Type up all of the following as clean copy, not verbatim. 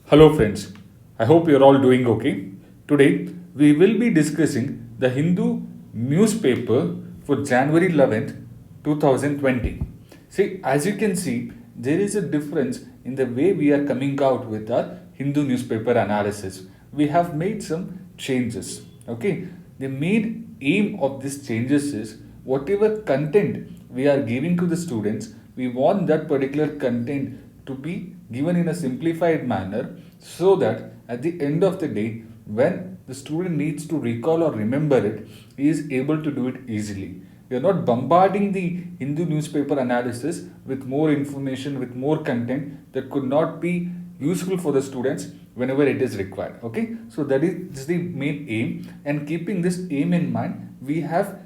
Hello friends, I hope you're all doing okay. Today we will be discussing the Hindu newspaper for January 11th, 2020. See, as you can see, there is a difference in the way we are coming out with our Hindu newspaper analysis. We have made some changes. Okay, the main aim of these changes is whatever content we are giving to the students, we want that particular content to be given in a simplified manner so that at the end of the day, when the student needs to recall or remember it, he is able to do it easily. We are not bombarding the Hindu newspaper analysis with more information, with more content that could not be useful for the students whenever it is required. Okay, so that is the main aim, and keeping this aim in mind, we have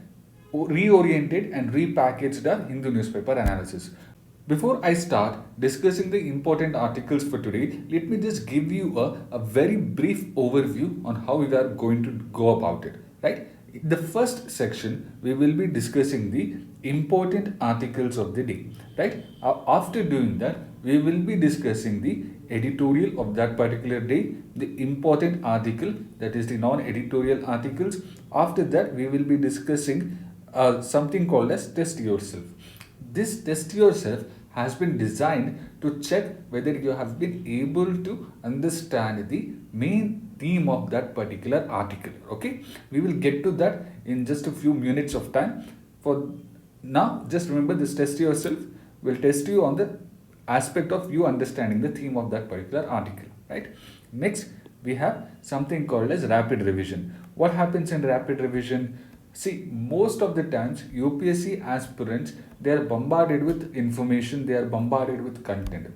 reoriented and repackaged the Hindu newspaper analysis. Before I start discussing the important articles for today, let me just give you a very brief overview on how we are going to go about it. Right? In the first section, we will be discussing the important articles of the day. Right? After doing that, we will be discussing the editorial of that particular day, the important article, that is the non-editorial articles. After that, we will be discussing something called as test yourself. This test yourself has been designed to check whether you have been able to understand the main theme of that particular article. Okay, we will get to that in just a few minutes of time. For now, just remember, this test yourself will test you on the aspect of you understanding the theme of that particular article. Right? Next, we have something called as rapid revision. What happens in rapid revision? See, most of the times UPSC aspirants, they are bombarded with information, they are bombarded with content.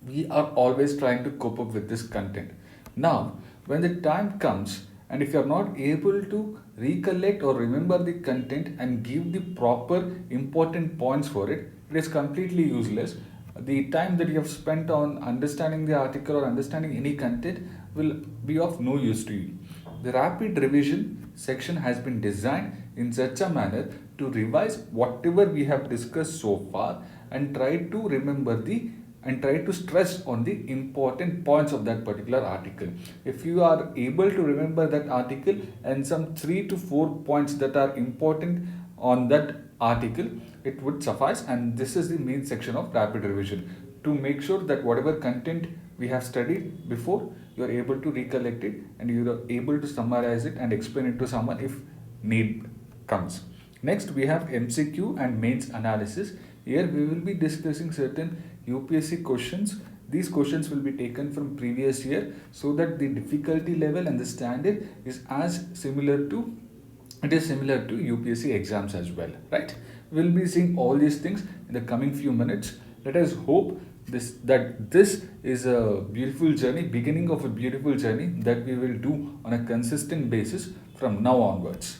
We are always trying to cope up with this content. Now, when the time comes and if you are not able to recollect or remember the content and give the proper important points for it, it is completely useless. The time that you have spent on understanding the article or understanding any content will be of no use to you. The rapid revision section has been designed in such a manner to revise whatever we have discussed so far and try to remember the and try to stress on the important points of that particular article. If you are able to remember that article and some 3 to 4 points that are important on that article, it would suffice, and this is the main section of rapid revision to make sure that whatever content we have studied before, you are able to recollect it and you are able to summarize it and explain it to someone if need comes. Next, we have MCQ and mains analysis. Here we will be discussing certain UPSC questions. These questions will be taken from previous year so that the difficulty level and the standard is similar to UPSC exams as well, right? We'll be seeing all these things in the coming few minutes. Let us hope this is a beautiful journey, beginning of a beautiful journey that we will do on a consistent basis from now onwards.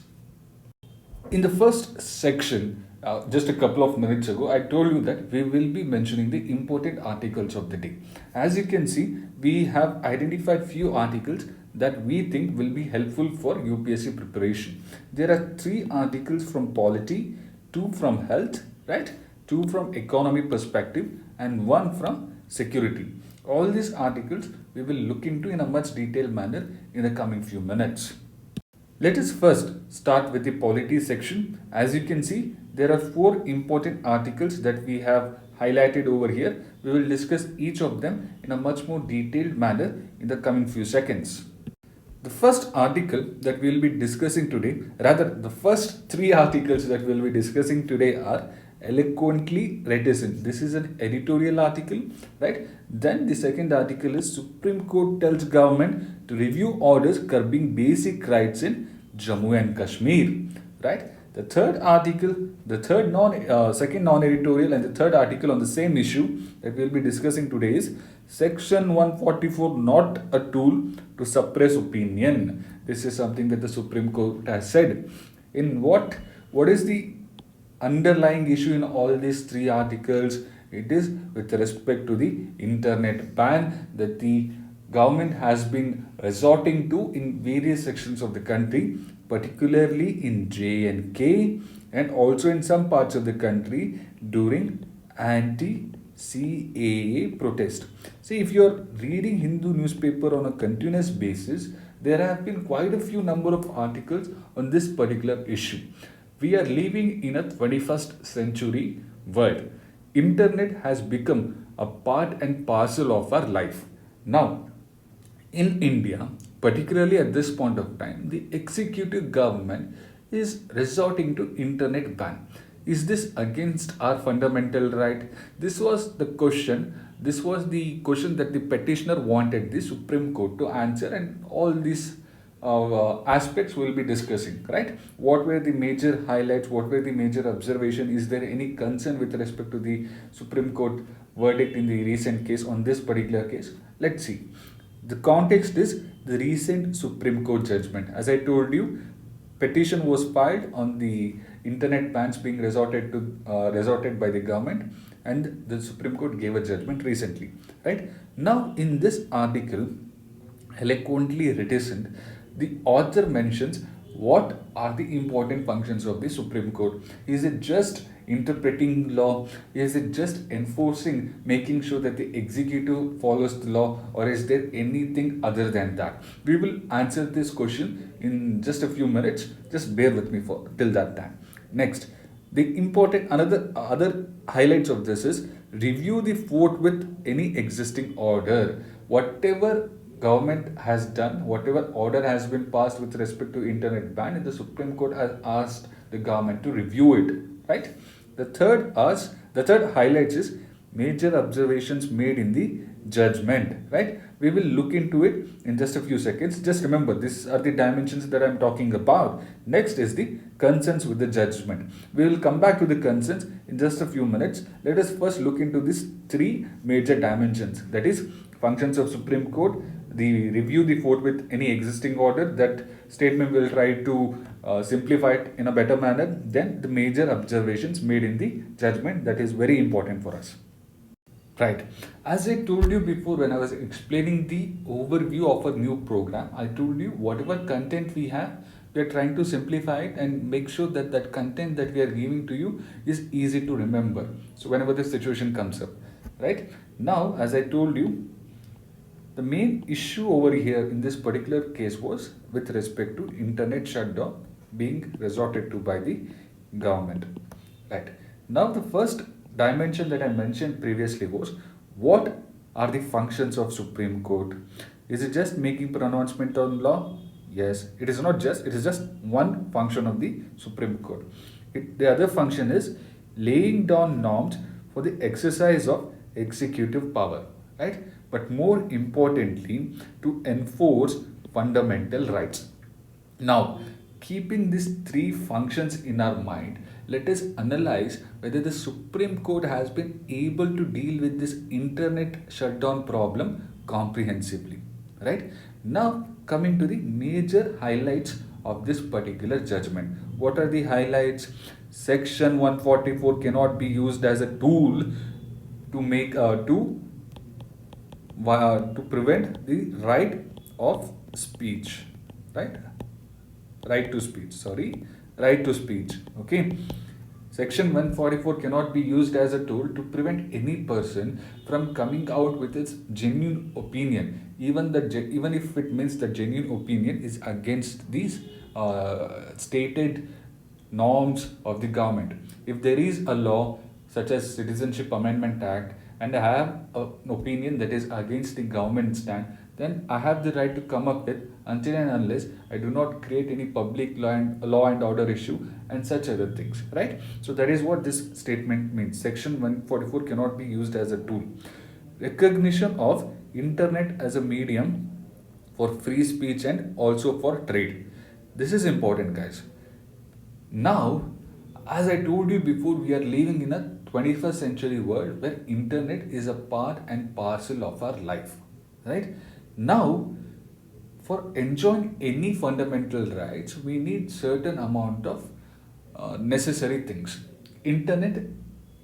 In the first section, just a couple of minutes ago, I told you that we will be mentioning the important articles of the day. As you can see, we have identified few articles that we think will be helpful for UPSC preparation. There are 3 articles from Polity, 2 from Health, right? 2 from Economy perspective, and 1 from Security. All these articles we will look into in a much detailed manner in the coming few minutes. Let us first start with the Polity section. As you can see, there are 4 important articles that we have highlighted over here. We will discuss each of them in a much more detailed manner in the coming few seconds. The first article that we will be discussing today, rather the first 3 articles that we will be discussing today are Eloquently, reticent. This is an editorial article, right? Then the second article is Supreme Court tells government to review orders curbing basic rights in Jammu and Kashmir, right? The third article, second non-editorial and the third article on the same issue that we will be discussing today is Section 144 not a tool to suppress opinion. This is something that the Supreme Court has said. In what is the underlying issue in all these 3 articles? It is with respect to the internet ban that the government has been resorting to in various sections of the country, particularly in J and K and also in some parts of the country during anti CAA protest. See, if you're reading Hindu newspaper on a continuous basis, there have been quite a few number of articles on this particular issue. We are living in a 21st century world. Internet has become a part and parcel of our life. Now, in India, particularly at this point of time, the executive government is resorting to internet ban. Is this against our fundamental right? This was the question. This was the question that the petitioner wanted the Supreme Court to answer, and all these aspects we'll be discussing, right? What were the major highlights? What were the major observation? Is there any concern with respect to the Supreme Court verdict in the recent case on this particular case? Let's see. The context is the recent Supreme Court judgment. As I told you, petition was filed on the internet bans being resorted by the government, and the Supreme Court gave a judgment recently. Right now, in this article, eloquently reticent, the author mentions what are the important functions of the Supreme Court. Is it just interpreting law? Is it just enforcing, making sure that the executive follows the law, or is there anything other than that? We will answer this question in just a few minutes. Just bear with me for till that time. Next, the important another other highlights of this is review the fort with any existing order. Whatever government has done, whatever order has been passed with respect to internet ban, and the Supreme Court has asked the government to review it, right? The third highlights is major observations made in the judgment, right? We will look into it in just a few seconds. Just remember, these are the dimensions that I'm talking about. Next is the concerns with the judgment. We will come back to the concerns in just a few minutes. Let us first look into these three major dimensions, that is functions of Supreme Court, the review the fort with any existing order. That statement will try to simplify it in a better manner. Then the major observations made in the judgment, that is very important for us. Right. As I told you before, when I was explaining the overview of a new program, I told you whatever content we have, we are trying to simplify it and make sure that that content that we are giving to you is easy to remember. So whenever this situation comes up, right? Now, as I told you, the main issue over here in this particular case was with respect to internet shutdown being resorted to by the government. Right. Now, the first dimension that I mentioned previously was what are the functions of Supreme Court? Is it just making pronouncement on law? Yes, it is not just, it is just one function of the Supreme Court. The other function is laying down norms for the exercise of executive power, right? But more importantly, to enforce fundamental rights. Now, keeping these three functions in our mind, let us analyze whether the Supreme Court has been able to deal with this internet shutdown problem comprehensively. Right? Now, coming to the major highlights of this particular judgment. What are the highlights? Section 144 cannot be used as a tool to make to prevent the right of speech, right? Right to speech, sorry, right to speech. Okay. Section 144 cannot be used as a tool to prevent any person from coming out with its genuine opinion, even if it means the genuine opinion is against these stated norms of the government. If there is a law such as Citizenship Amendment Act, and I have an opinion that is against the government stand, then I have the right to come up with, until and unless I do not create any public law and order issue and such other things, right? So that is what this statement means. Section 144 cannot be used as a tool. Recognition of internet as a medium for free speech and also for trade. This is important, guys. Now, as I told you before, we are living in a 21st century world where internet is a part and parcel of our life, right? Now, for enjoying any fundamental rights, we need certain amount of necessary things. Internet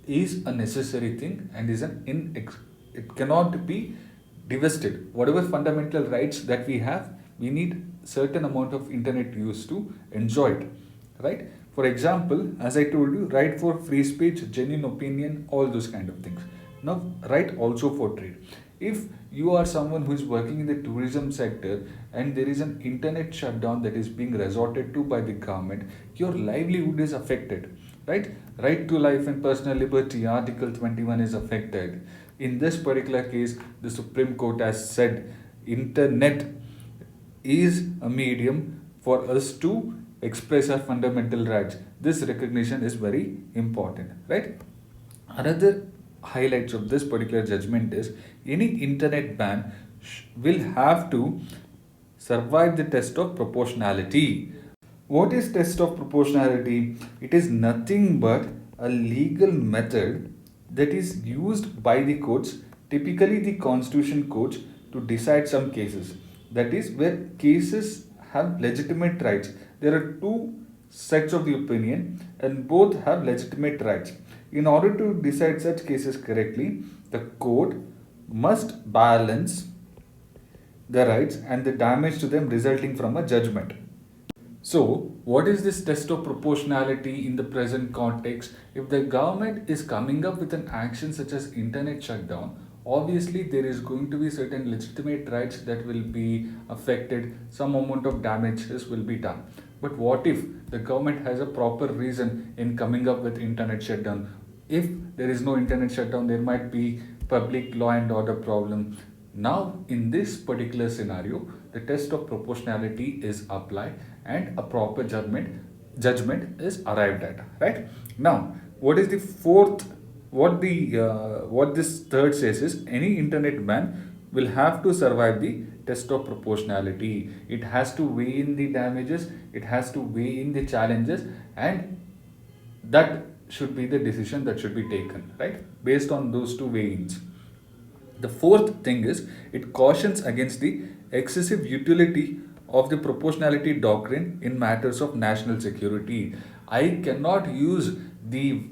is a necessary thing and is it cannot be divested. Whatever fundamental rights that we have, we need certain amount of internet use to enjoy it, right? For example, as I told you, right for free speech, genuine opinion, all those kind of things. Now, right also for trade. If you are someone who is working in the tourism sector and there is an internet shutdown that is being resorted to by the government, your livelihood is affected, right? Right to life and personal liberty, Article 21 is affected. In this particular case, the Supreme Court has said internet is a medium for us to express our fundamental rights. This recognition is very important, right? Another highlights of this particular judgment is any internet ban will have to survive the test of proportionality. What is test of proportionality? It is nothing but a legal method that is used by the courts, typically the constitution courts, to decide some cases. That is where cases have legitimate rights. There are two sets of the opinion and both have legitimate rights. In order to decide such cases correctly, the court must balance the rights and the damage to them resulting from a judgment. So, what is this test of proportionality in the present context? If the government is coming up with an action such as internet shutdown, obviously there is going to be certain legitimate rights that will be affected, some amount of damages will be done. But what if the government has a proper reason in coming up with internet shutdown? If there is no internet shutdown, there might be public law and order problem. Now, in this particular scenario, the test of proportionality is applied and a proper judgment is arrived at. Right now, what is the fourth? What this third says is any internet ban will have to survive the test of proportionality. It has to weigh in the damages. It has to weigh in the challenges, and that should be the decision that should be taken. Right, based on those two weighings. The fourth thing is it cautions against the excessive utility of the proportionality doctrine in matters of national security. I cannot use the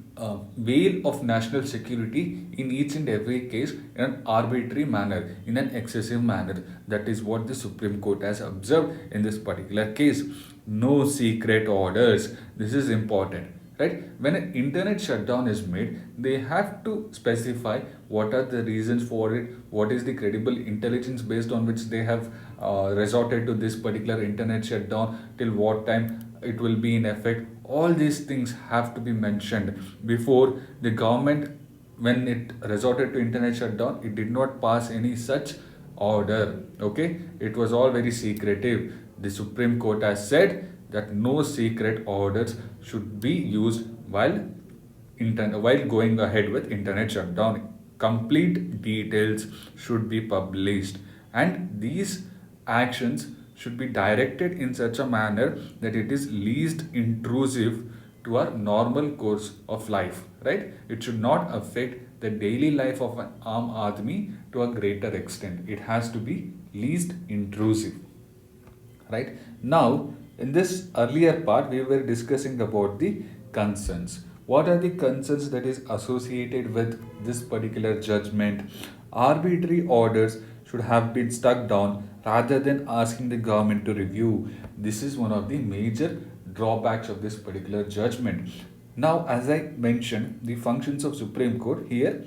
veil of national security in each and every case in an arbitrary manner, in an excessive manner. That is what the Supreme Court has observed in this particular case. No secret orders. This is important, right? When an internet shutdown is made, they have to specify what are the reasons for it, what is the credible intelligence based on which they have resorted to this particular internet shutdown, till what time it will be in effect. All these things have to be mentioned before the government, when it resorted to internet shutdown, it did not pass any such order. Okay, it was all very secretive. The Supreme Court has said that no secret orders should be used while going ahead with internet shutdown. Complete details should be published, and these actions should be directed in such a manner that it is least intrusive to our normal course of life, right? It should not affect the daily life of an armed army to a greater extent. It has to be least intrusive, right? Now, in this earlier part, we were discussing about the concerns. What are the concerns that is associated with this particular judgment? Arbitrary orders should have been struck down rather than asking the government to review. This is one of the major drawbacks of this particular judgment. Now, as I mentioned, the functions of Supreme Court here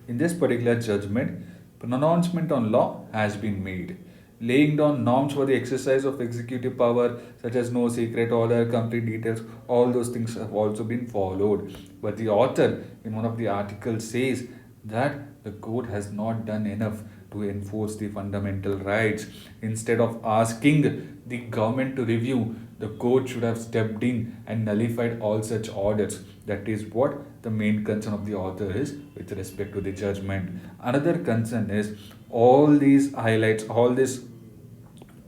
in this particular judgment, pronouncement on law has been made, laying down norms for the exercise of executive power, such as no secret order, complete details. All those things have also been followed. But the author, in one of the articles, says that the court has not done enough to enforce the fundamental rights. Instead of asking the government to review, the court should have stepped in and nullified all such orders. That is what the main concern of the author is with respect to the judgment. Another concern is all these highlights, all these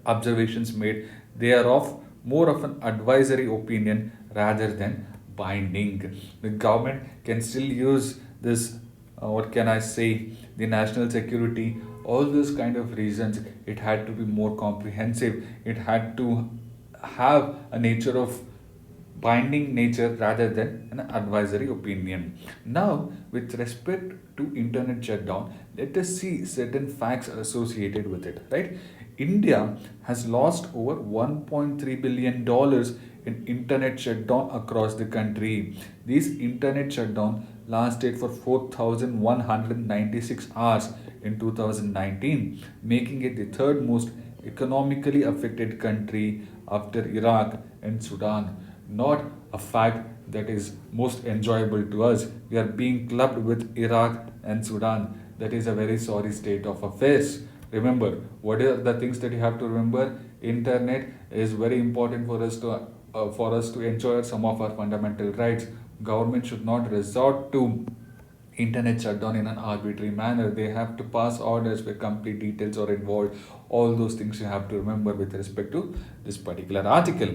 observations made, they are of more of an advisory opinion rather than binding. The government can still use this, what can I say, the national security, all those kind of reasons. It had to be more comprehensive. It had to have a nature of binding nature rather than an advisory opinion. Now, with respect to internet shutdown, let us see certain facts associated with it. Right? India has lost over $1.3 billion in internet shutdown across the country. These internet shutdown lasted for 4,196 hours in 2019, making it the third most economically affected country after Iraq and Sudan. Not a fact that is most enjoyable to us. We are being clubbed with Iraq and Sudan. That is a very sorry state of affairs. Remember, what are the things that you have to remember? Internet is very important for us to enjoy some of our fundamental rights. Government should not resort to internet shutdown in an arbitrary manner. They have to pass orders where complete details are involved. All those things you have to remember with respect to this particular article.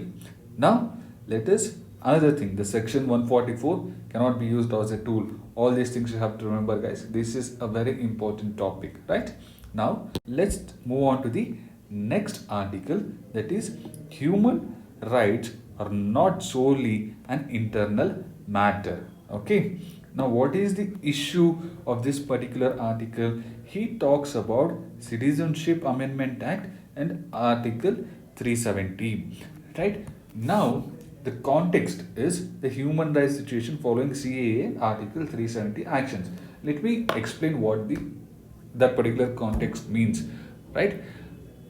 Now, let us another thing. The section 144 cannot be used as a tool. All these things you have to remember, guys. This is a very important topic, right? Now, let's move on to the next article, that is human rights are not solely an internal matter. Okay. Now, what is the issue of this particular article? He talks about Citizenship Amendment Act and Article 370. Right now, the context is the human rights situation following CAA Article 370 actions. Let me explain what that particular context means. Right?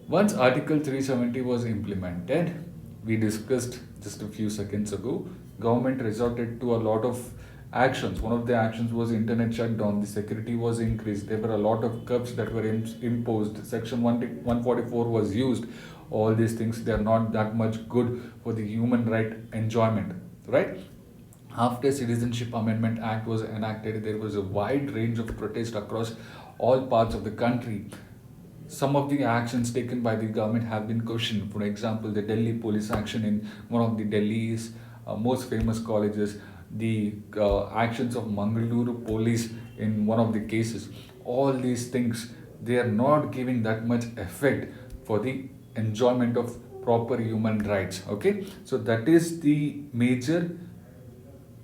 Once Article 370 was implemented, we discussed just a few seconds ago, government resorted to a lot of actions. One of the actions was internet shutdown. The security was increased. There were a lot of curbs that were imposed. Section 144 was used. All these things, they are not that much good for the human right enjoyment, right? After Citizenship Amendment Act was enacted, there was a wide range of protest across all parts of the country. Some of the actions taken by the government have been questioned. For example, the Delhi police action in one of the Delhi's most famous colleges, the actions of Mangaluru police in one of the cases. All these things, they are not giving that much effect for the enjoyment of proper human rights. Okay, so that is the major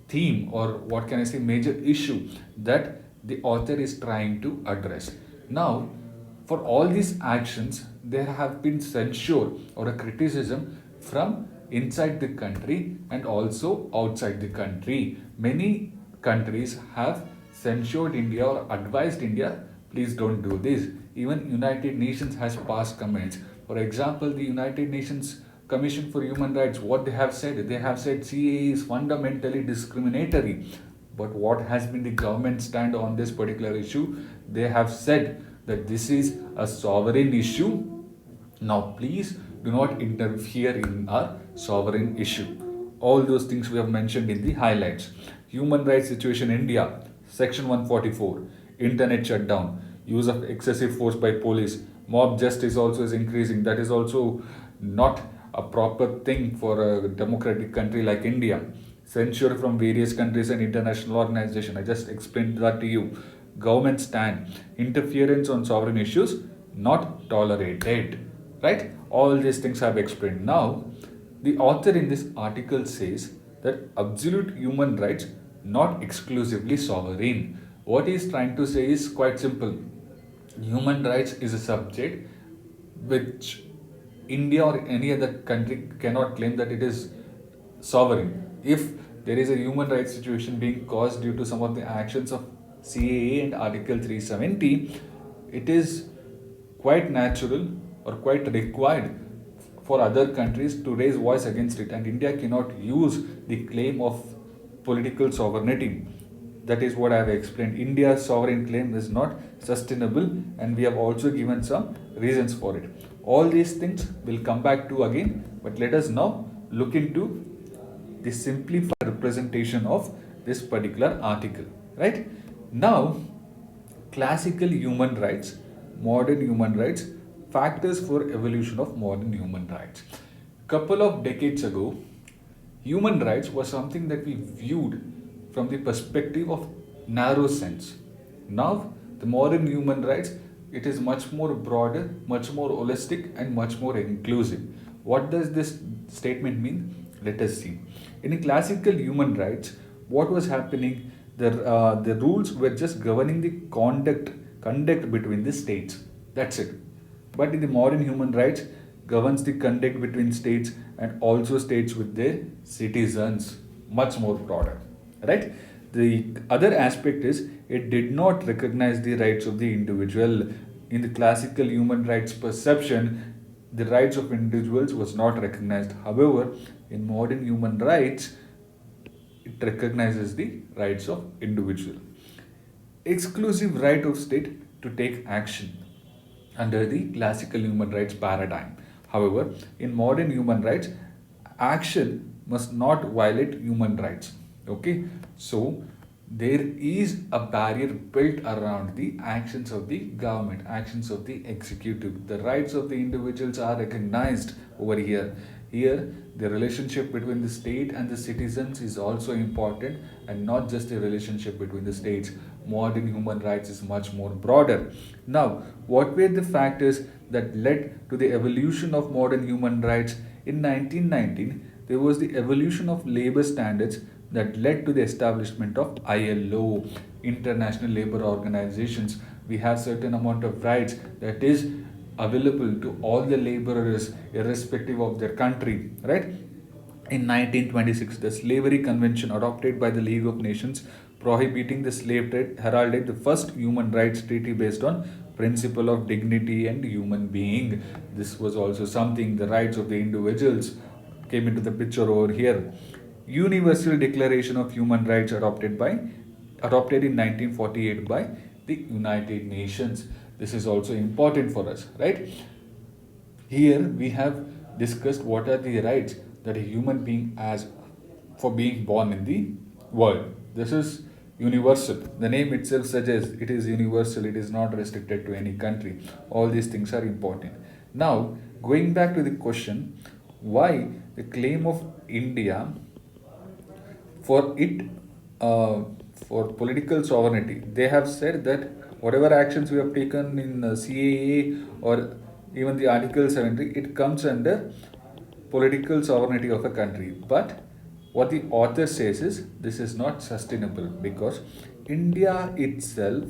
theme, or what can I say, major issue that the author is trying to address. Now, for all these actions, there have been censure or a criticism from inside the country and also outside the country. Many countries have censured India or advised India, please don't do this. Even United Nations has passed comments. For example, the United Nations Commission for Human Rights, what they have said? They have said CAA is fundamentally discriminatory. But what has been the government stand on this particular issue? They have said that this is a sovereign issue. Now, please do not interfere in our sovereign issue. All those things we have mentioned in the highlights. Human rights situation in India, Section 144, internet shutdown, use of excessive force by police, mob justice also is increasing. That is also not a proper thing for a democratic country like India. Censure from various countries and international organizations. I just explained that to you. Government stand. Interference on sovereign issues not tolerated. Right? All these things I have explained. Now, the author in this article says that absolute human rights not exclusively sovereign. What he is trying to say is quite simple. Human rights is a subject which India or any other country cannot claim that it is sovereign. If there is a human rights situation being caused due to some of the actions of CAA and Article 370, it is quite natural or quite required for other countries to raise voice against it, and India cannot use the claim of political sovereignty. That is what I have explained. India's sovereign claim is not sustainable, and we have also given some reasons for it. All these things will come back to again, but let us now look into the simplified representation of this particular article. Right? Now, classical human rights, modern human rights, factors for evolution of modern human rights. Couple of decades ago, human rights was something that we viewed from the perspective of narrow sense. Now, the modern human rights, it is much more broader, much more holistic, and much more inclusive. What does this statement mean? Let us see. In classical human rights, what was happening? The rules were just governing the conduct between the states. That's it. But in the modern human rights, governs the conduct between states and also states with their citizens. Much more broader. Right? The other aspect is it did not recognize the rights of the individual. In the classical human rights perception, the rights of individuals was not recognized. However, in modern human rights, it recognizes the rights of individual. Exclusive right of state to take action under the classical human rights paradigm. However, in modern human rights, action must not violate human rights. Okay, so there is a barrier built around the actions of the government, actions of the executive. The rights of the individuals are recognized over here. Here, the relationship between the state and the citizens is also important, and not just the relationship between the states. Modern human rights is much more broader. Now, what were the factors that led to the evolution of modern human rights? In 1919, there was the evolution of labor standards that led to the establishment of ILO, International Labor Organizations. We have certain amount of rights that is available to all the laborers irrespective of their country, right? In 1926, the Slavery Convention adopted by the League of Nations prohibiting the slave trade heralded the first human rights treaty based on principle of dignity and human being. This was also something, the rights of the individuals came into the picture over here. Universal Declaration of Human Rights adopted in 1948 by the United Nations. This is also important for us, right? Here we have discussed what are the rights that a human being has for being born in the world. This is universal. The name itself suggests it is universal, it is not restricted to any country. All these things are important. Now, going back to the question, why the claim of India for it for political sovereignty? They have said that whatever actions we have taken in CAA or even the Article 70, it comes under political sovereignty of a country. But what the author says is this is not sustainable because India itself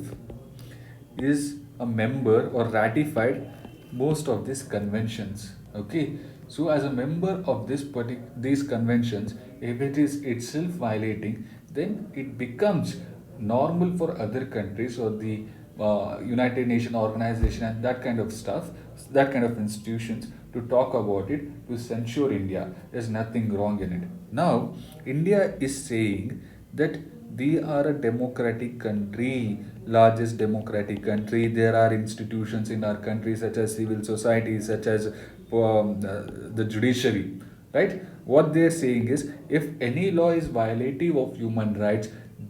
is a member or ratified most of these conventions. Okay, so as a member of these conventions, if it is itself violating, then it becomes normal for other countries or the United Nations organization and that kind of stuff, that kind of institutions to talk about it, to censure India. There's nothing wrong in it. Now, India is saying that we are a democratic country, largest democratic country. There are institutions in our country such as civil society, such as the judiciary, right? What they are saying is if any law is violative of human rights,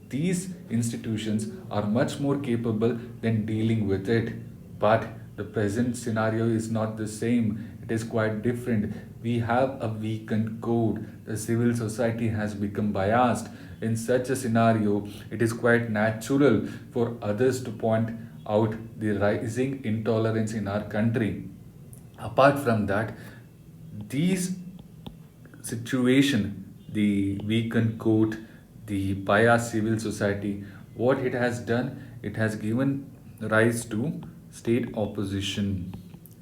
these institutions are much more capable than dealing with it. But the present scenario is not the same. It is quite different. We have a weakened code. The civil society has become biased. In such a scenario, it is quite natural for others to point out the rising intolerance in our country. Apart from that, these situation, the weakened court, the biased civil society, what it has done, it has given rise to state opposition,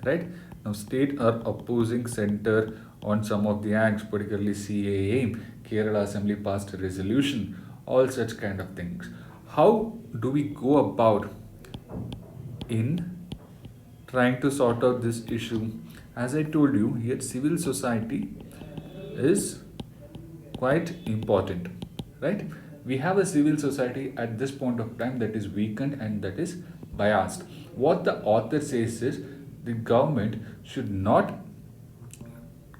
right? Now, state are opposing center on some of the acts, particularly CAA. Kerala Assembly passed a resolution, all such kind of things. How do we go about in trying to sort out this issue? As I told you, here civil society is quite important, right? We have a civil society at this point of time that is weakened and that is biased. What the author says is the government should not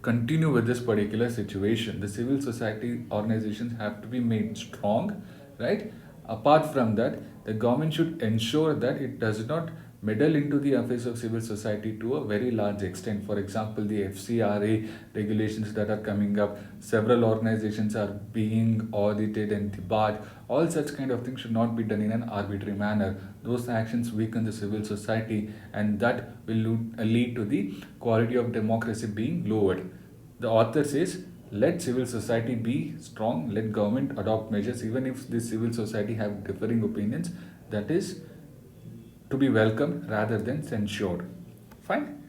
continue with this particular situation. The civil society organizations have to be made strong, right? Apart from that, the government should ensure that it does not meddle into the affairs of civil society to a very large extent. For example, the FCRA regulations that are coming up, several organizations are being audited and debarred. All such kind of things should not be done in an arbitrary manner. Those actions weaken the civil society and that will lead to the quality of democracy being lowered. The author says, let civil society be strong, let government adopt measures, even if the civil society have differing opinions, that is to be welcomed rather than censured. Fine.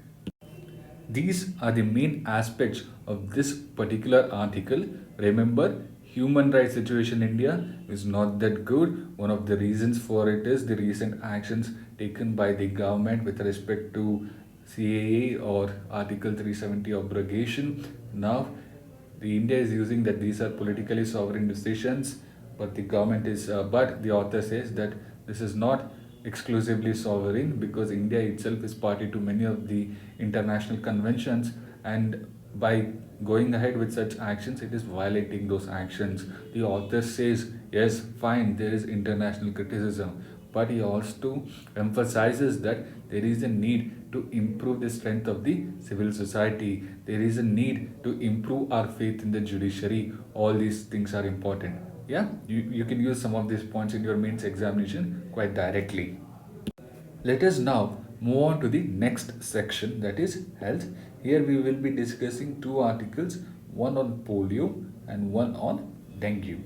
These are the main aspects of this particular article. Remember, human rights situation in India is not that good. One of the reasons for it is the recent actions taken by the government with respect to CAA or Article 370 abrogation. Now, the India is using that these are politically sovereign decisions, but but the author says that this is not exclusively sovereign because India itself is party to many of the international conventions, and by going ahead with such actions, it is violating those actions. The author says, yes, fine, there is international criticism, but he also emphasizes that there is a need to improve the strength of the civil society. There is a need to improve our faith in the judiciary. All these things are important. Yeah, you can use some of these points in your mains examination quite directly. Let us now move on to the next section, that is health. Here we will be discussing two articles, one on polio and one on dengue.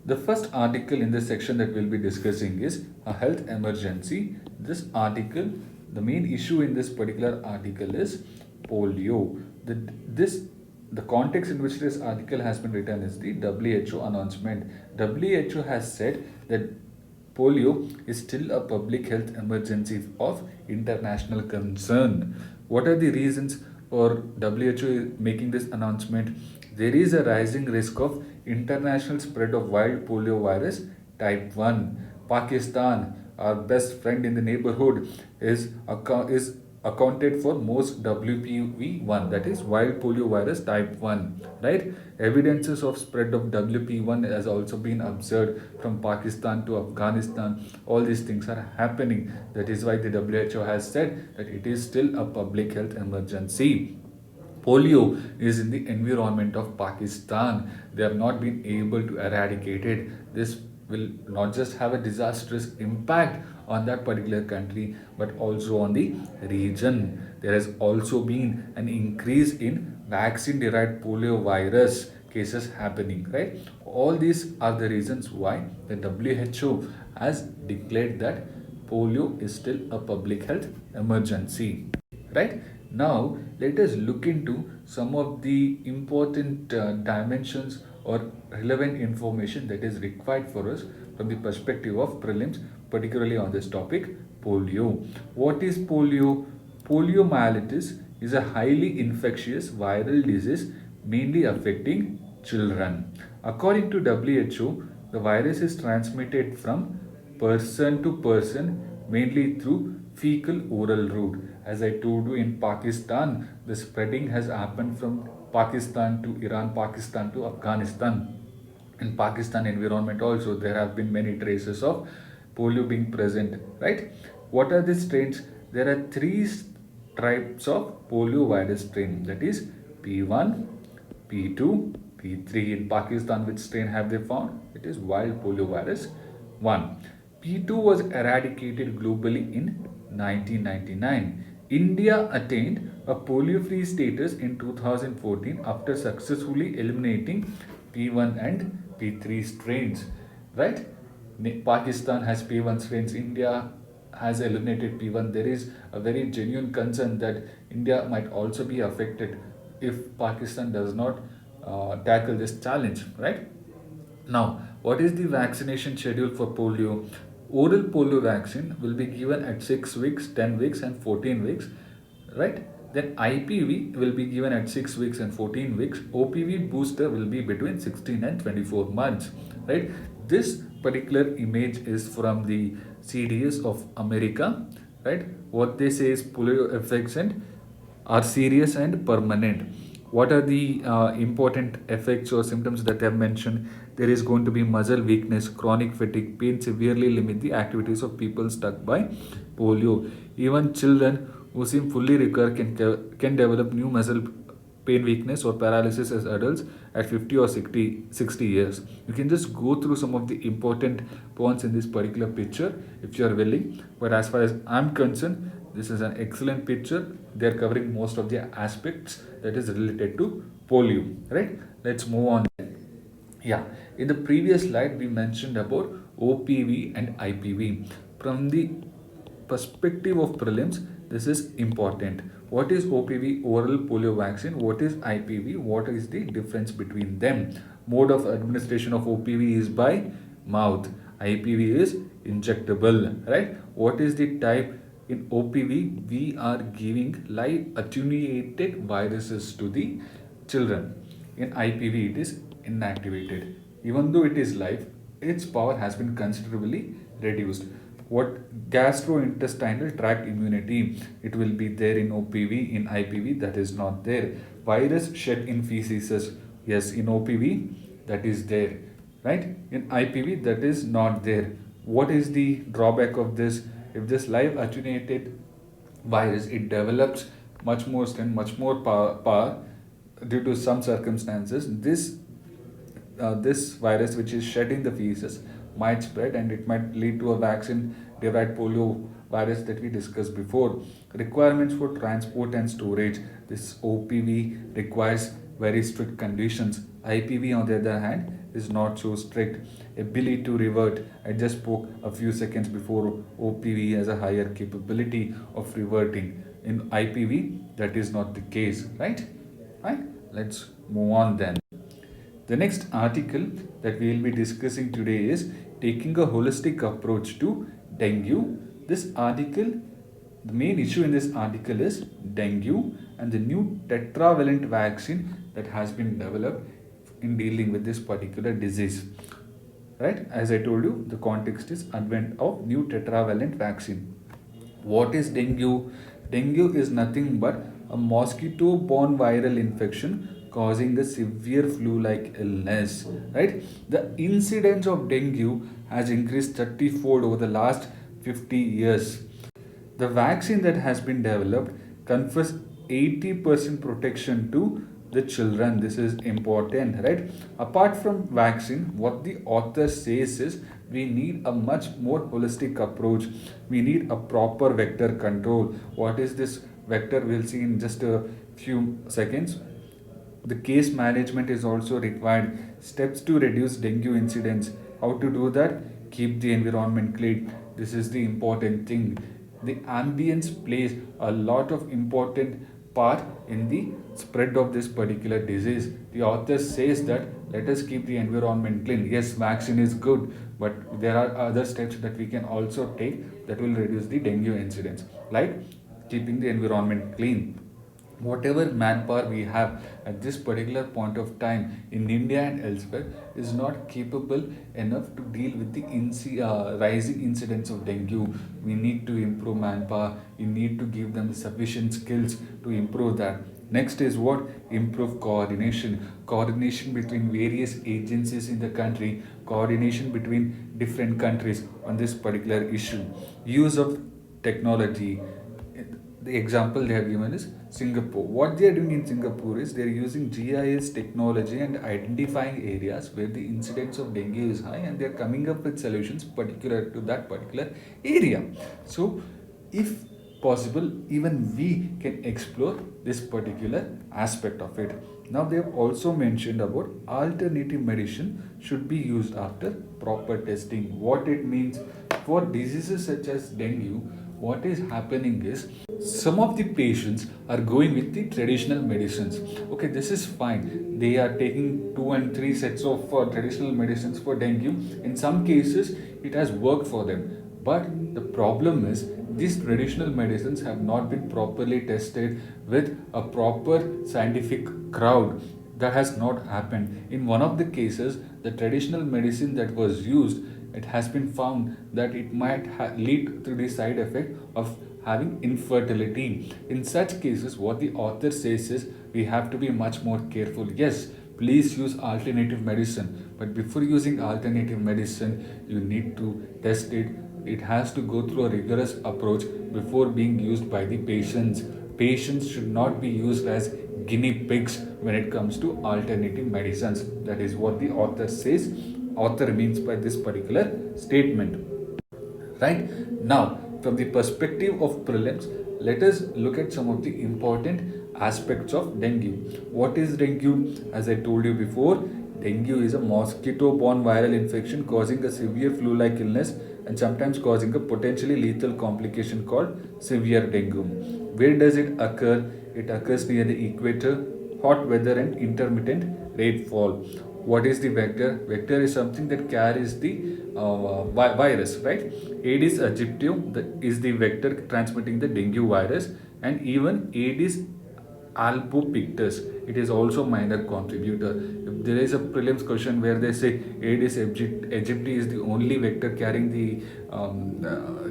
The first article in this section that we'll be discussing is a health emergency. This article, the main issue in this particular article is polio. The context in which this article has been written is the WHO announcement. WHO has said that polio is still a public health emergency of international concern. What are the reasons for WHO making this announcement? There is a rising risk of international spread of wild polio virus type 1. Pakistan, our best friend in the neighborhood, is accounted for most WPV1, that is wild polio virus type 1, right? Evidences of spread of WP1 has also been observed from Pakistan to Afghanistan. All these things are happening. That is why the WHO has said that it is still a public health emergency. Polio is in the environment of Pakistan. They have not been able to eradicate it. This will not just have a disastrous impact on that particular country but also on the region. There has also been an increase in vaccine derived polio virus cases happening, right? All these are the reasons why the WHO has declared that polio is still a public health emergency, right? Now let us look into some of the important dimensions or relevant information that is required for us from the perspective of prelims, particularly on this topic, polio. What is polio? Poliomyelitis is a highly infectious viral disease mainly affecting children. According to WHO, the virus is transmitted from person to person mainly through fecal oral route. As I told you, in Pakistan, the spreading has happened from Pakistan to Iran, Pakistan to Afghanistan. In Pakistan environment also, there have been many traces of polio being present, right? What are the strains? There are three types of polio virus strain, that is P1, P2, P3. In Pakistan, which strain have they found? It is wild polio virus 1. P2 was eradicated globally in 1999. India attained a polio-free status in 2014 after successfully eliminating P1 and P3 strains. Right? Pakistan has P1 strains. India has eliminated P1. There is a very genuine concern that India might also be affected if Pakistan does not tackle this challenge. Right? Now, what is the vaccination schedule for polio? Oral polio vaccine will be given at 6 weeks, 10 weeks, and 14 weeks, right? Then IPV will be given at 6 weeks and 14 weeks. OPV booster will be between 16 and 24 months, right? This particular image is from the CDS of America, right? What they say is polio effects are serious and permanent. What are the important effects or symptoms that I have mentioned? There is going to be muscle weakness, chronic fatigue, pain severely limit the activities of people struck by polio. Even children who seem fully recovered can develop new muscle pain, weakness, or paralysis as adults at 50 or 60 years. You can just go through some of the important points in this particular picture if you are willing. But as far as I'm concerned, this is an excellent picture. They are covering most of the aspects that is related to polio. Right? Let's move on. Yeah, in the previous slide we mentioned about OPV and IPV. From the perspective of prelims, this is important. What is OPV, oral polio vaccine? What is IPV? What is the difference between them? Mode of administration of OPV is by mouth. IPV is injectable, right? What is the type? In OPV, we are giving live attenuated viruses to the children. In IPV, it is inactivated. Even though it is live, its power has been considerably reduced. What gastrointestinal tract immunity? It will be there in OPV. In IPV, that is not there. Virus shed in feces. Yes, in OPV, that is there, right? In IPV, that is not there. What is the drawback of this? If this live attenuated virus, it develops much more strength, much more power due to some circumstances. This virus, which is shed in the feces, might spread and it might lead to a vaccine derived polio virus that we discussed before. Requirements for transport and storage. This OPV requires very strict conditions. IPV, on the other hand, is not so strict. Ability to revert. I just spoke a few seconds before. OPV has a higher capability of reverting. In IPV, that is not the case, right? Right? Let's move on then. The next article that we will be discussing today is taking a holistic approach to dengue. This article, the main issue in this article is dengue and the new tetravalent vaccine that has been developed in dealing with this particular disease. Right? As I told you, the context is advent of new tetravalent vaccine. What is dengue? Dengue is nothing but a mosquito-borne viral infection causing a severe flu-like illness. Right? The incidence of dengue has increased 30-fold over the last 50 years. The vaccine that has been developed confers 80% protection to the children. This is important, right? Apart from vaccine, what the author says is we need a much more holistic approach. We need a proper vector control. What is this vector? We'll see in just a few seconds. The case management is also required. Steps to reduce dengue incidence. How to do that? Keep the environment clean. This is the important thing. The ambience plays a lot of important part in the spread of this particular disease. The author says that let us keep the environment clean. Yes, vaccine is good, but there are other steps that we can also take that will reduce the dengue incidence, like keeping the environment clean. Whatever manpower we have at this particular point of time in India and elsewhere is not capable enough to deal with the rising incidence of dengue. We need to improve manpower. We need to give them the sufficient skills to improve that. Next is what? Improve coordination. Coordination between various agencies in the country, coordination between different countries on this particular issue. Use of technology. The example they have given is Singapore. What they are doing in Singapore is they are using GIS technology and identifying areas where the incidence of dengue is high, and they are coming up with solutions particular to that particular area. So, if possible, even we can explore this particular aspect of it. Now, they have also mentioned about alternative medicine should be used after proper testing. What it means for diseases such as dengue, what is happening is some of the patients are going with the traditional medicines. Okay, this is fine. They are taking 2 and 3 sets of traditional medicines for dengue. In some cases, it has worked for them. But the problem is these traditional medicines have not been properly tested with a proper scientific crowd. That has not happened. In one of the cases, the traditional medicine that was used, it has been found that it might lead to the side effect of having infertility. In such cases, what the author says is we have to be much more careful. Yes, please use alternative medicine, but before using alternative medicine, you need to test it. It has to go through a rigorous approach before being used by the patients. Patients should not be used as guinea pigs when it comes to alternative medicines. That is what the author says. Author means by this particular statement. Right? Now, from the perspective of prelims, let us look at some of the important aspects of dengue. What is dengue? As I told you before, dengue is a mosquito-borne viral infection causing a severe flu-like illness and sometimes causing a potentially lethal complication called severe dengue. Where does it occur? It occurs near the equator, hot weather and intermittent rainfall. What is the vector? Vector is something that carries the virus, right? Aedes aegypti is the vector transmitting the dengue virus, and even Aedes albopictus, it is also minor contributor. If there is a prelims question where they say Aedes aegypti is the only vector carrying the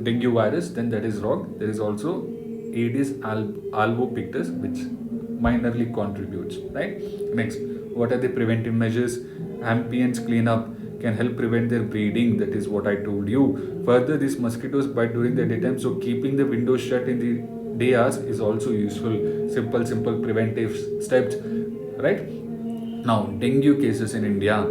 dengue virus, then that is wrong. There is also Aedes albopictus which minorly contributes, right? Next, what are the preventive measures? Ambience cleanup can help prevent their breeding. That is what I told you. Further, these mosquitoes bite during the daytime, so keeping the windows shut in the day hours is also useful. Simple preventive steps, right? Now, dengue cases in India.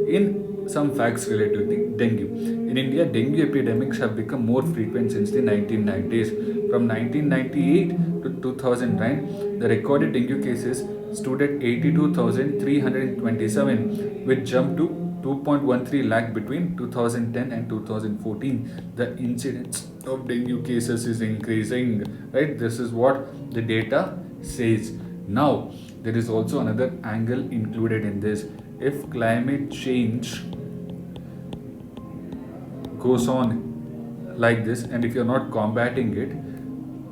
In some facts related to dengue. In India, dengue epidemics have become more frequent since the 1990s. From 1998 to 2009, the recorded dengue cases stood at 82,327, which jumped to 2.13 lakh between 2010 and 2014. The incidence of dengue cases is increasing, right? This is what the data says. Now, there is also another angle included in this. If climate change goes on like this, and if you're not combating it,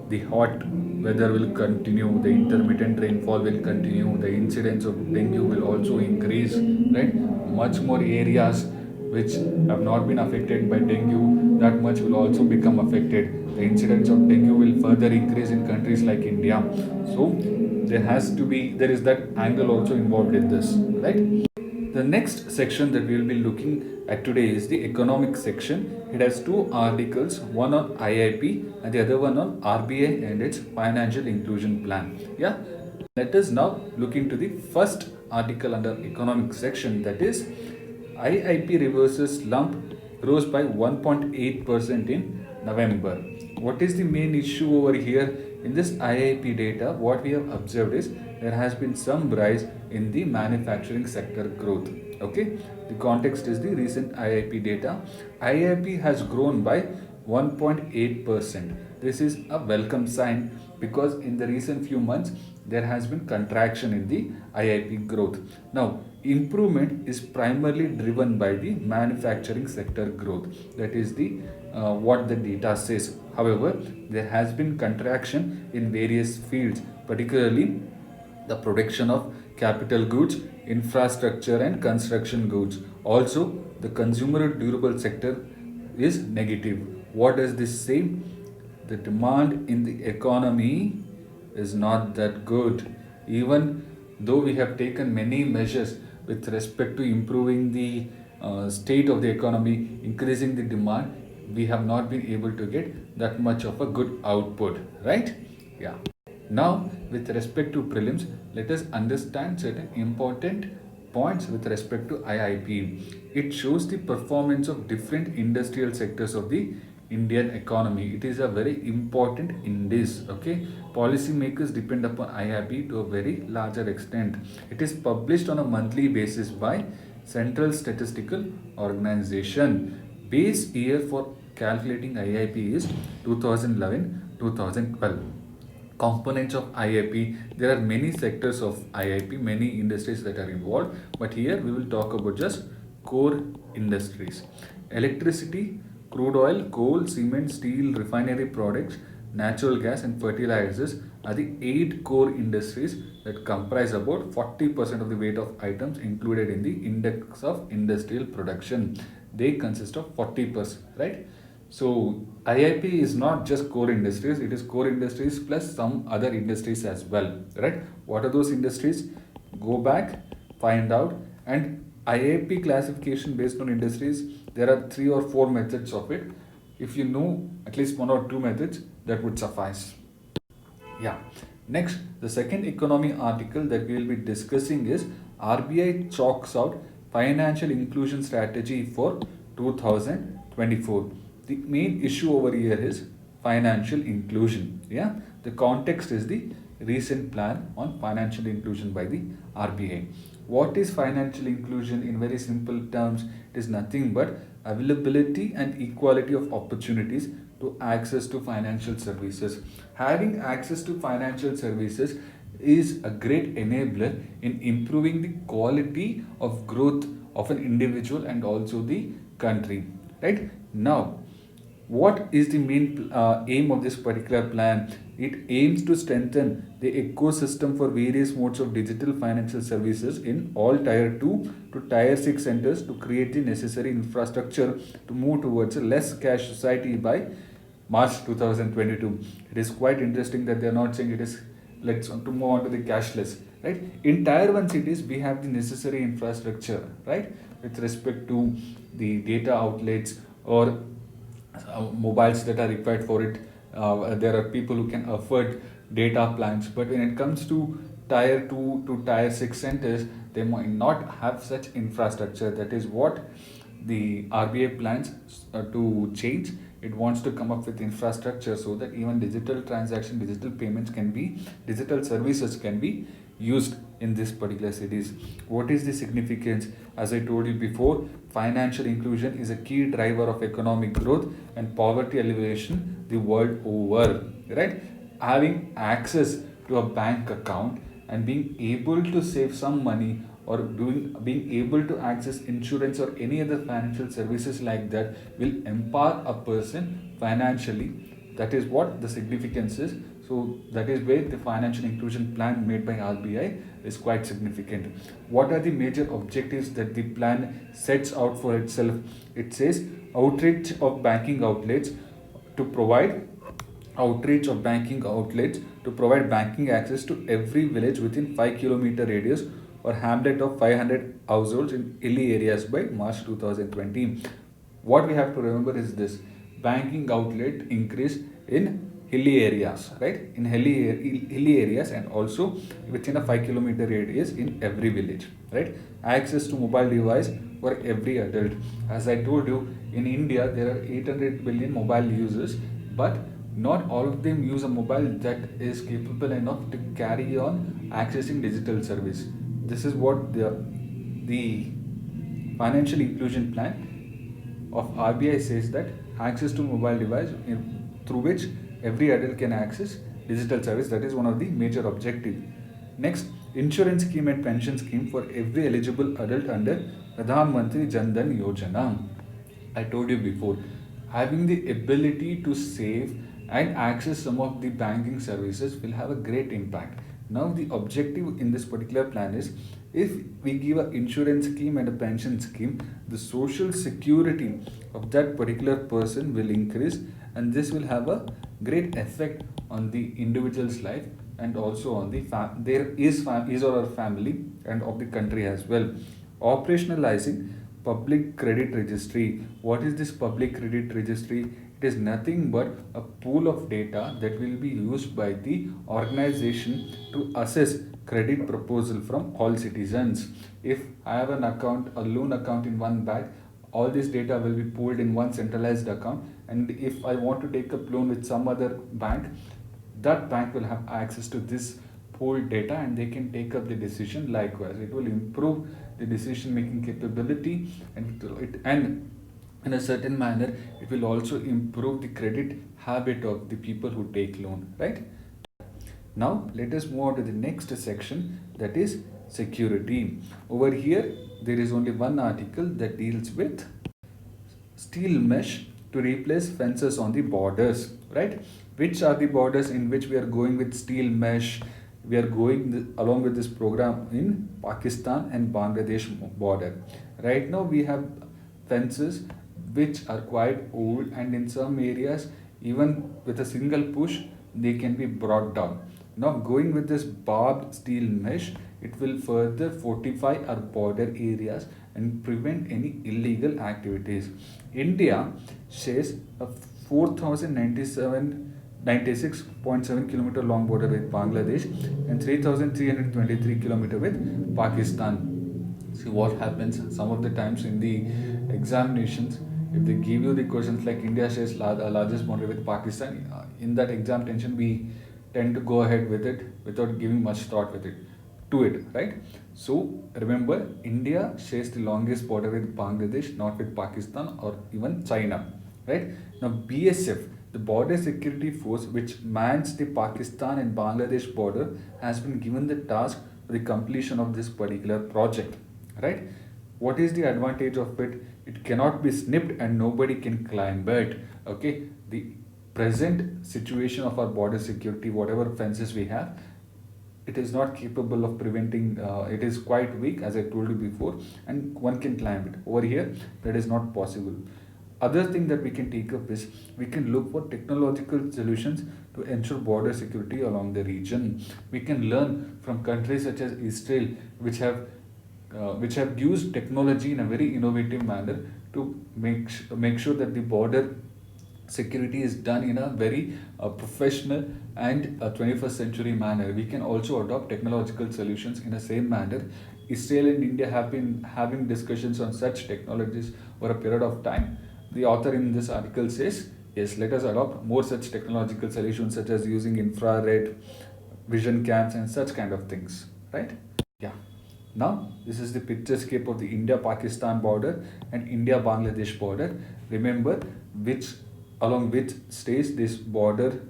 the hot weather will continue, the intermittent rainfall will continue, the incidence of dengue will also increase, right? Much more areas which have not been affected by dengue, that much will also become affected. The incidence of dengue will further increase in countries like India. So there is that angle also involved in this, right? The next section that we will be looking at today is the economic section. It has two articles, one on IIP and the other one on RBI and its financial inclusion plan. Yeah. Let us now look into the first article under economic section, that is IIP reverses slump, grows by 1.8% in November. What is the main issue over here? In this IIP data, what we have observed is there has been some rise in the manufacturing sector growth. Okay, the context is the recent IIP data. IIP has grown by 1.8%. This is a welcome sign because in the recent few months there has been contraction in the IIP growth. Now, improvement is primarily driven by the manufacturing sector growth. That is the what the data says. However, there has been contraction in various fields, particularly the production of capital goods, infrastructure and construction goods. Also, the consumer durable sector is negative. What does this say? The demand in the economy is not that good. Even though we have taken many measures with respect to improving the state of the economy, increasing the demand, we have not been able to get that much of a good output, right? Yeah. Now, with respect to prelims, let us understand certain important points with respect to IIP. It shows the performance of different industrial sectors of the Indian economy. It is a very important index. Okay, policymakers depend upon IIP to a very larger extent. It is published on a monthly basis by Central Statistical Organization. Base year for calculating IIP is 2011-2012. Components of IIP. There are many sectors of IIP, many industries that are involved, but here we will talk about just core industries. Electricity, crude oil, coal, cement, steel, refinery products, natural gas and fertilizers are the 8 core industries that comprise about 40% of the weight of items included in the index of industrial production. They consist of 40%, right? So IIP is not just core industries, it is core industries plus some other industries as well, right? What are those industries? Go back, find out, and IIP classification based on industries, there are 3 or 4 methods of it. If you know at least 1 or 2 methods, that would suffice. Yeah. Next, the second economy article that we will be discussing is RBI chalks out financial inclusion strategy for 2024. The main issue over here is financial inclusion. Yeah, the context is the recent plan on financial inclusion by the RBI. What is financial inclusion in very simple terms? It is nothing but availability and equality of opportunities to access to financial services. Having access to financial services is a great enabler in improving the quality of growth of an individual and also the country. Right now, what is the main aim of this particular plan? It aims to strengthen the ecosystem for various modes of digital financial services in all Tier 2 to Tier 6 centers to create the necessary infrastructure to move towards a less cash society by March 2022. It is quite interesting that they are not saying it is let's to move on to the cashless, right? In Tier 1 cities, we have the necessary infrastructure, right, with respect to the data outlets or mobiles that are required for it. There are people who can afford data plans, but when it comes to Tier 2 to Tier 6 centers, they might not have such infrastructure. That is what the RBI plans to change. It wants to come up with infrastructure so that even digital transaction, digital payments can be, digital services can be used in this particular cities. What is the significance? As I told you before, financial inclusion is a key driver of economic growth and poverty alleviation the world over. Right? Having access to a bank account and being able to save some money or being able to access insurance or any other financial services like that will empower a person financially. That is what the significance is. So that is where the financial inclusion plan made by RBI is quite significant. What are the major objectives that the plan sets out for itself? It says outreach of banking outlets to provide outreach of banking outlets to provide banking access to every village within 5 km radius or hamlet of 500 households in hilly areas by March 2020. What we have to remember is this: banking outlet increase in hilly areas, right? In hilly areas and also within a 5 km radius in every village, right? Access to mobile device for every adult. As I told you, in India there are 800 billion mobile users, but not all of them use a mobile that is capable enough to carry on accessing digital service. This is what the financial inclusion plan of RBI says, that access to mobile device through which every adult can access digital service. That is one of the major objective. Next, insurance scheme and pension scheme for every eligible adult under Pradhan Mantri Jan Dhan Yojana. I told you before, having the ability to save and access some of the banking services will have a great impact. Now the objective in this particular plan is, if we give an insurance scheme and a pension scheme, the social security of that particular person will increase, and this will have a great effect on the individual's life and also on the his or her family and of the country as well. Operationalizing public credit registry. What is this public credit registry? It is nothing but a pool of data that will be used by the organization to assess credit proposal from all citizens. If I have an account, a loan account in one bank, all this data will be pooled in one centralized account, and if I want to take up loan with some other bank, that bank will have access to this pooled data and they can take up the decision. Likewise, it will improve the decision making capability, and in a certain manner it will also improve the credit habit of the people who take loan, right? Now let us move on to the next section, that is security. Over here there is only one article that deals with steel mesh to replace fences on the borders, right? Which are the borders in which we are going with steel mesh? We are going along with this program in Pakistan and Bangladesh border. Right now we have fences which are quite old, and in some areas even with a single push they can be brought down. Now going with this barbed steel mesh, it will further fortify our border areas and prevent any illegal activities. India shares a 4,096.7 kilometer long border with Bangladesh and 3,323 kilometer with Pakistan. See what happens some of the times in the examinations, if they give you the questions like India shares largest boundary with Pakistan, in that exam tension we tend to go ahead with it without giving much thought with it to it, right? So remember, India shares the longest border with Bangladesh, not with Pakistan or even China, right? Now BSF, The border security force which mans the Pakistan and Bangladesh border has been given the task for the completion of this particular project, right? What is the advantage of it? It cannot be snipped and nobody can climb it. Okay, the present situation of our border security, whatever fences we have, it is not capable of preventing, it is quite weak as I told you before, and one can climb it. Over here that is not possible. Other thing that we can take up is we can look for technological solutions to ensure border security along the region. We can learn from countries such as Israel, which have used technology in a very innovative manner to make sure that the border security is done in a very professional and 21st century manner. We can also adopt technological solutions in the same manner. Israel and India have been having discussions on such technologies for a period of time. The author in this article says, yes, let us adopt more such technological solutions such as using infrared, vision cams and such kind of things, right? Yeah. Now, this is the picturescape of the India-Pakistan border and India-Bangladesh border. Remember which along which stage this border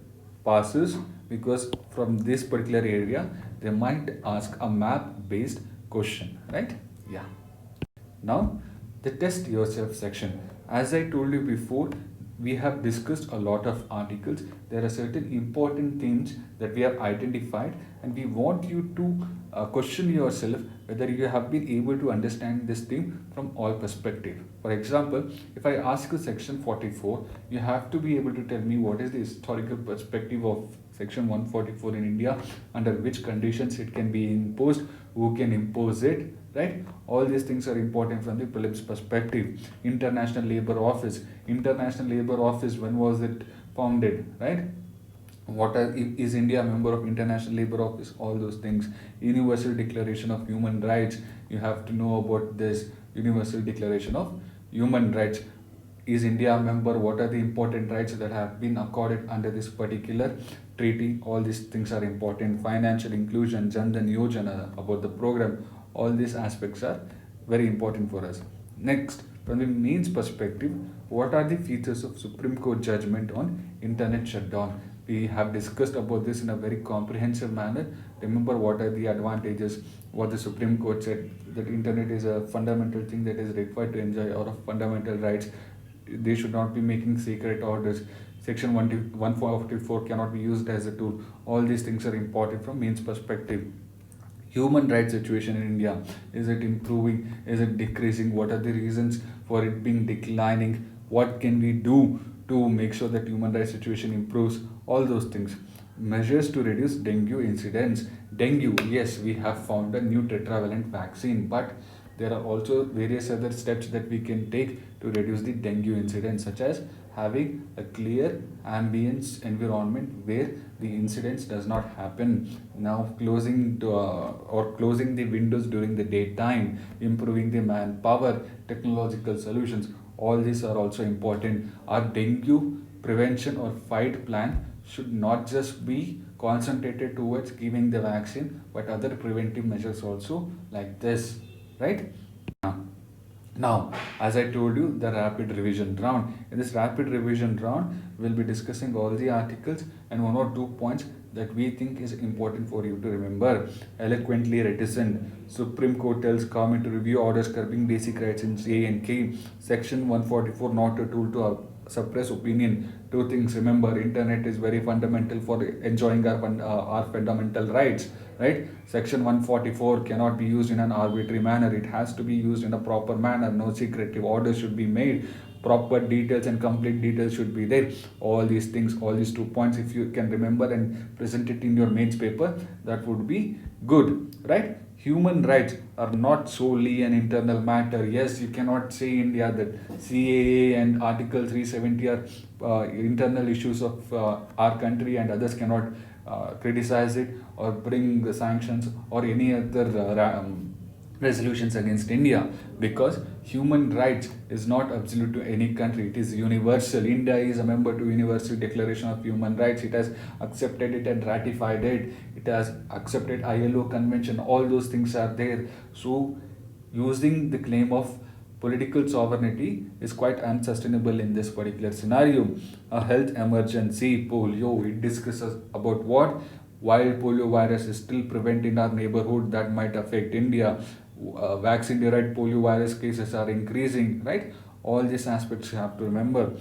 passes, because from this particular area they might ask a map-based question, right? Yeah. Now, the test yourself section. As I told you before, we have discussed a lot of articles. There are certain important themes that we have identified, and we want you to question yourself whether you have been able to understand this theme from all perspective. For example, if I ask you section 44, you have to be able to tell me what is the historical perspective of section 144 in India, under which conditions it can be imposed, who can impose it, right? All these things are important from the prelims perspective. International Labour Office. International Labour Office, when was it founded, right? Is India a member of International Labour Office? All those things. Universal Declaration of Human Rights. You have to know about this Universal Declaration of Human Rights. Is India a member? What are the important rights that have been accorded under this particular treaty? All these things are important. Financial inclusion, Jan Dhan Yojana, about the program. All these aspects are very important for us. Next, from the means perspective, what are the features of Supreme Court judgment on internet shutdown? We have discussed about this in a very comprehensive manner. Remember what are the advantages, what the Supreme Court said, that internet is a fundamental thing that is required to enjoy our fundamental rights. They should not be making secret orders. Section 144 cannot be used as a tool. All these things are important from means perspective. Human rights situation in India, is it improving, is it decreasing, what are the reasons for it being declining, what can we do to make sure that human rights situation improves, all those things. Measures to reduce dengue incidence. Dengue, yes, we have found a new tetravalent vaccine, but there are also various other steps that we can take to reduce the dengue incidence, such as having a clear ambience environment where the incidence does not happen. Now, closing the windows during the daytime, improving the manpower, technological solutions, all these are also important. Our dengue prevention or fight plan should not just be concentrated towards giving the vaccine, but other preventive measures also, like this, right? Now, as I told you, the rapid revision round. In this rapid revision round, we'll be discussing all the articles and one or two points that we think is important for you to remember. Eloquently reticent. Supreme Court tells government to review orders curbing basic rights in J and K. Section 144 not a tool to suppress opinion. Two things, remember, internet is very fundamental for enjoying our fundamental rights, right? Section 144 cannot be used in an arbitrary manner. It has to be used in a proper manner. No secretive orders should be made. Proper details and complete details should be there. All these things, all these 2 points, if you can remember and present it in your mains paper, that would be good, right? Human rights are not solely an internal matter. Yes, you cannot say India that CAA and Article 370 are internal issues of our country, and others cannot criticize it or bring the sanctions or any other resolutions against India, because human rights is not absolute to any country. It is universal. India is a member to Universal Declaration of Human Rights. It has accepted it and ratified it. It has accepted ILO convention. All those things are there. So using the claim of Political sovereignty is quite unsustainable in this particular scenario. A health emergency, polio, it discusses about what wild polio virus is still present in our neighborhood that might affect India. Vaccine derived polio virus cases are increasing, right? All these aspects you have to remember.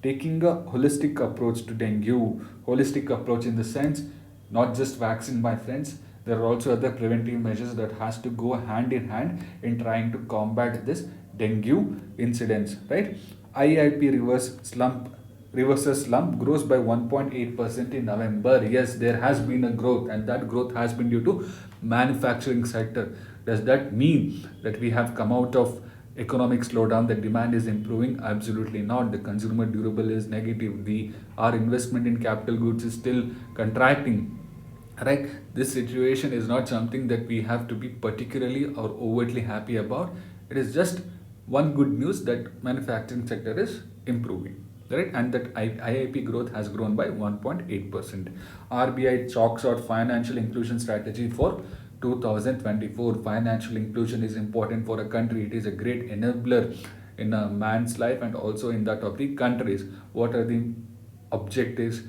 Taking a holistic approach to dengue, holistic approach in the sense not just vaccine, my friends, there are also other preventive measures that has to go hand in hand in trying to combat this dengue incidents, right? IIP reverses slump grows by 1.8% in November. Yes, there has been a growth, and that growth has been due to manufacturing sector. Does that mean that we have come out of economic slowdown, the demand is improving? Absolutely not. The consumer durable is negative. The our investment in capital goods is still contracting, right? This situation is not something that we have to be particularly or overtly happy about. It is just one good news that manufacturing sector is improving, right? And that IIP growth has grown by 1.8%. RBI chalks out financial inclusion strategy for 2024. Financial inclusion is important for a country. It is a great enabler in a man's life and also in that of the countries. What are the objectives?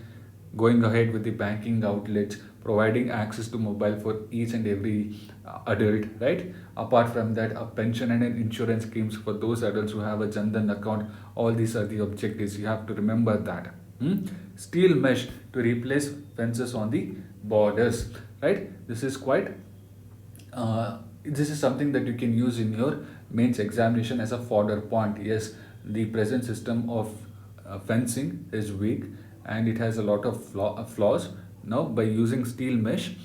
Going ahead with the banking outlets, providing access to mobile for each and every adult, right? Apart from that, a pension and an insurance schemes for those adults who have a Jandan account. All these are the objectives. You have to remember that. Steel mesh to replace fences on the borders, right? This is something that you can use in your mains examination as a fodder point. Yes, the present system of fencing is weak and it has a lot of flaws. Now, by using steel mesh,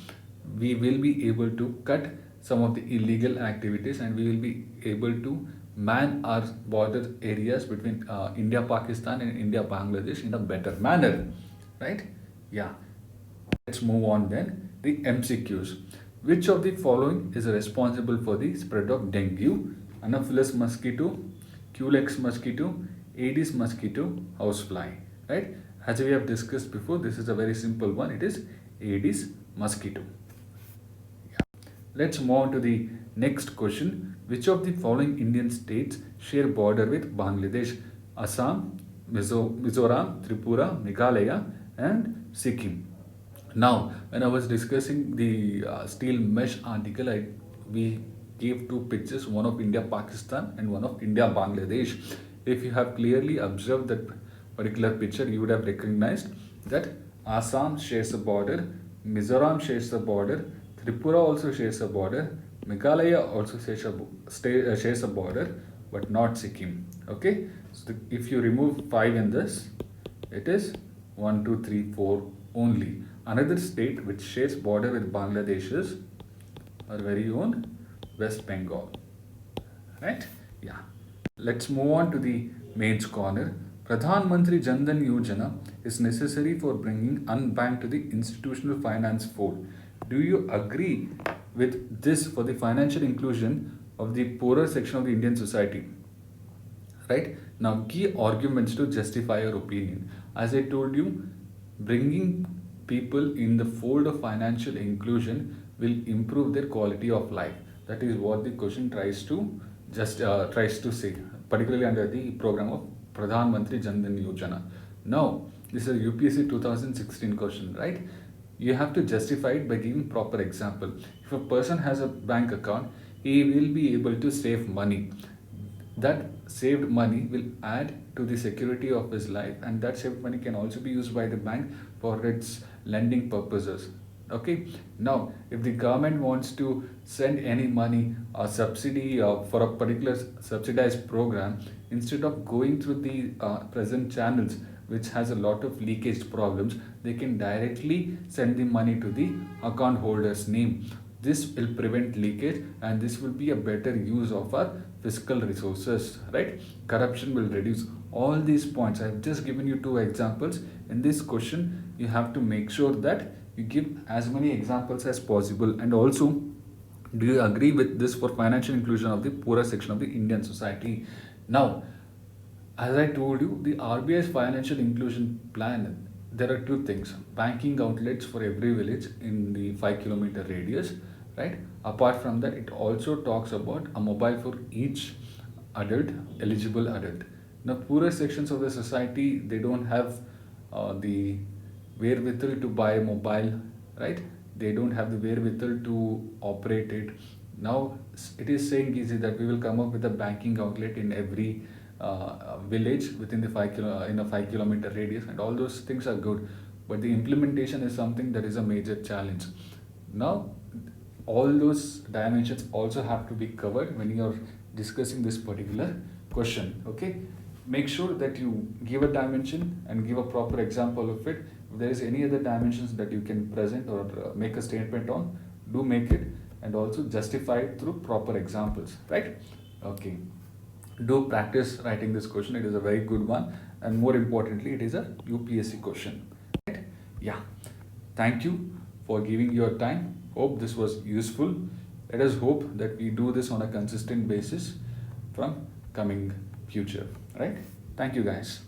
we will be able to cut some of the illegal activities and we will be able to man our border areas between India Pakistan and India Bangladesh in a better manner, right? Yeah. Let's move on then. The MCQs. Which of the following is responsible for the spread of dengue? Anopheles mosquito, Culex mosquito, Aedes mosquito, housefly. Right? As we have discussed before, this is a very simple one. It is Aedes mosquito. Let's move on to the next question. Which of the following Indian states share border with Bangladesh? Assam, Mizoram, Tripura, Meghalaya, and Sikkim. Now, when I was discussing the steel mesh article, we gave two pictures, one of India Pakistan and one of India Bangladesh. If you have clearly observed that particular picture, you would have recognized that Assam shares a border, Mizoram shares a border, Tripura also shares a border, Meghalaya also shares a border, but not Sikkim. Okay, so if you remove 5 in this, it is 1, 2, 3, 4 only. Another state which shares border with Bangladesh is our very own West Bengal. Right? Yeah. Let's move on to the mains corner. Pradhan Mantri Jan Dhan Yojana is necessary for bringing unbanked to the institutional finance fold. Do you agree with this for the financial inclusion of the poorer section of the Indian society? Right? Now, key arguments to justify your opinion. As I told you, bringing people in the fold of financial inclusion will improve their quality of life. That is what the question tries to say, particularly under the program of Pradhan Mantri Jan Dhan Yojana. Now, this is a UPSC 2016 question, right? You have to justify it by giving proper example. If a person has a bank account, he will be able to save money. That saved money will add to the security of his life, and that saved money can also be used by the bank for its lending purposes. Okay, now if the government wants to send any money or subsidy for a particular subsidized program, instead of going through the present channels which has a lot of leakage problems, they can directly send the money to the account holder's name. This will prevent leakage and this will be a better use of our fiscal resources, right? Corruption will reduce. All these points, I have just given you 2 examples. In this question, you have to make sure that you give as many examples as possible. And also, do you agree with this for financial inclusion of the poorer section of the Indian society? Now, as I told you, the RBI's financial inclusion plan, there are 2 things: banking outlets for every village in the 5-kilometer radius, right? Apart from that, it also talks about a mobile for each adult, eligible adult. Now, poorer sections of the society, they don't have the wherewithal to buy a mobile, right? They don't have the wherewithal to operate it. Now, it is saying easy that we will come up with a banking outlet in every village within the in a 5 kilometer radius, and all those things are good. But the implementation is something that is a major challenge. Now, all those dimensions also have to be covered when you're discussing this particular question. Okay, make sure that you give a dimension and give a proper example of it. If there is any other dimensions that you can present or make a statement on, do make it, and also justify it through proper examples, right? Okay, do practice writing this question. It is a very good one, and more importantly, it is a UPSC question, right? Yeah, thank you for giving your time. Hope this was useful. Let us hope that we do this on a consistent basis from coming future, right? Thank you, guys.